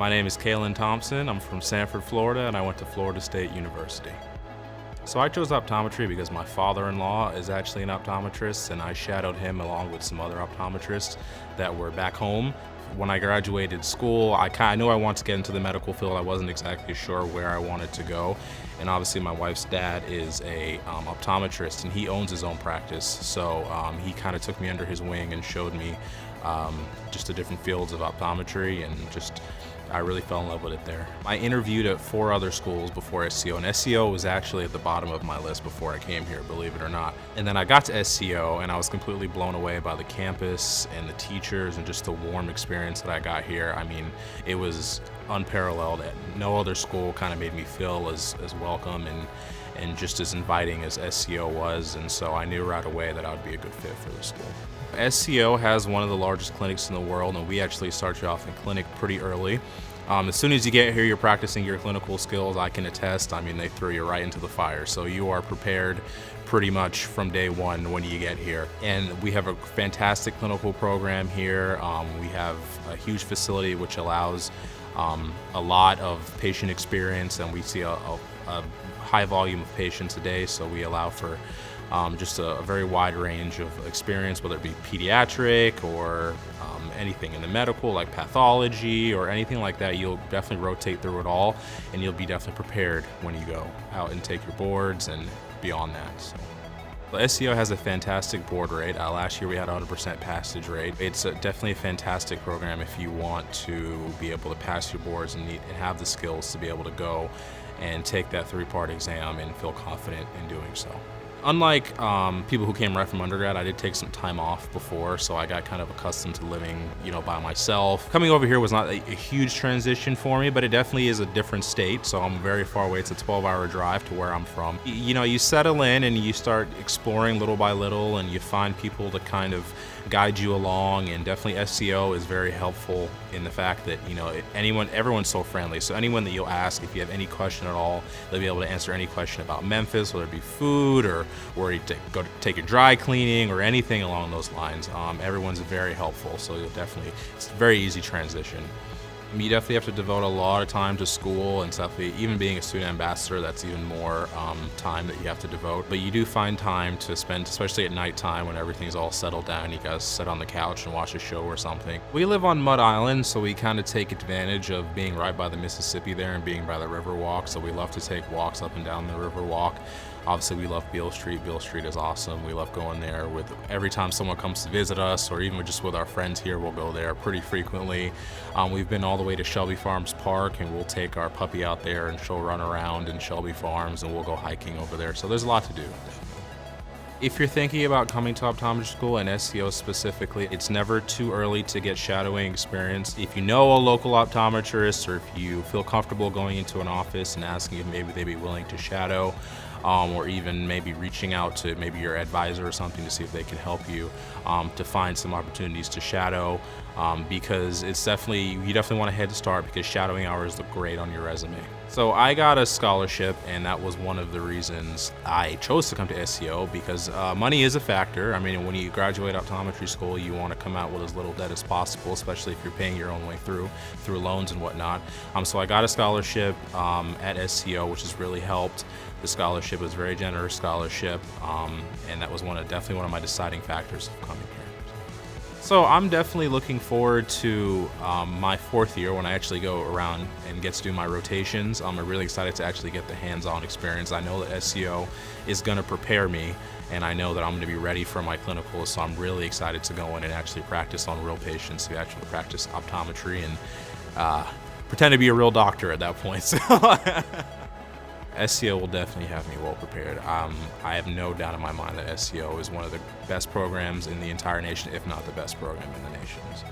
My name is Kalen Thompson. I'm from Sanford, Florida, and I went to Florida State University. So I chose optometry because my father-in-law is actually an optometrist, and I shadowed him along with some other optometrists that were back home. When I graduated school, I knew I wanted to get into the medical field. I wasn't exactly sure where I wanted to go. And obviously my wife's dad is a optometrist, and he owns his own practice. So he kind of took me under his wing and showed me just the different fields of optometry, and I really fell in love with it there. I interviewed at 4 other schools before SCO, and SCO was actually at the bottom of my list before I came here, believe it or not. And then I got to SCO, and I was completely blown away by the campus and the teachers and just the warm experience that I got here. I mean, it was unparalleled. No other school kind of made me feel as welcome and just as inviting as SCO was, and so I knew right away that I would be a good fit for the school. SCO has one of the largest clinics in the world, and we actually start you off in clinic pretty early. As soon as you get here, you're practicing your clinical skills. I can attest. I mean, they throw you right into the fire, so you are prepared pretty much from day one when you get here. And we have a fantastic clinical program here. We have a huge facility which allows a lot of patient experience, and we see a high volume of patients a day, so we allow for just a very wide range of experience, whether it be pediatric or anything in the medical, like pathology or anything like that. You'll definitely rotate through it all, and you'll be definitely prepared when you go out and take your boards and beyond that. So. The SCO has a fantastic board rate. Last year we had a 100% passage rate. It's definitely a fantastic program if you want to be able to pass your boards and have the skills to be able to go and take that 3-part exam and feel confident in doing so. Unlike people who came right from undergrad, I did take some time off before, so I got kind of accustomed to living, by myself. Coming over here was not a huge transition for me, but it definitely is a different state, so I'm very far away. It's a 12-hour drive to where I'm from. You settle in and you start exploring little by little, and you find people to kind of guide you along, and definitely SCO is very helpful in the fact that, everyone's so friendly. So anyone that you'll ask, if you have any question at all, they'll be able to answer any question about Memphis, whether it be food or where you go to take your dry cleaning or anything along those lines. Everyone's very helpful, so it's a very easy transition. You definitely have to devote a lot of time to school and stuff. Even being a student ambassador, that's even more time that you have to devote. But you do find time to spend, especially at nighttime when everything's all settled down. You guys sit on the couch and watch a show or something. We live on Mud Island, so we kind of take advantage of being right by the Mississippi there and being by the Riverwalk. So we love to take walks up and down the Riverwalk. Obviously, we love Beale Street. Beale Street is awesome. We love going there every time someone comes to visit us, or even just with our friends here, we'll go there pretty frequently. We've been all the way to Shelby Farms Park, and we'll take our puppy out there and she'll run around in Shelby Farms, and we'll go hiking over there. So there's a lot to do. If you're thinking about coming to optometry school, and SCO specifically, it's never too early to get shadowing experience. If you know a local optometrist, or if you feel comfortable going into an office and asking if maybe they'd be willing to shadow, or even maybe reaching out to maybe your advisor or something to see if they can help you to find some opportunities to shadow, because you definitely want a head start, because shadowing hours look great on your resume. So I got a scholarship, and that was one of the reasons I chose to come to SCO, because money is a factor. I mean, when you graduate optometry school, you want to come out with as little debt as possible, especially if you're paying your own way through loans and whatnot. So I got a scholarship at SCO, which has really helped. The scholarship was a very generous scholarship, and that was definitely one of my deciding factors of coming here. So I'm definitely looking forward to my 4th year when I actually go around and get to do my rotations. I'm really excited to actually get the hands-on experience. I know that SCO is going to prepare me, and I know that I'm going to be ready for my clinicals, so I'm really excited to go in and actually practice on real patients, to actually practice optometry and pretend to be a real doctor at that point. So SCO will definitely have me well prepared. I have no doubt in my mind that SCO is one of the best programs in the entire nation, if not the best program in the nation. So.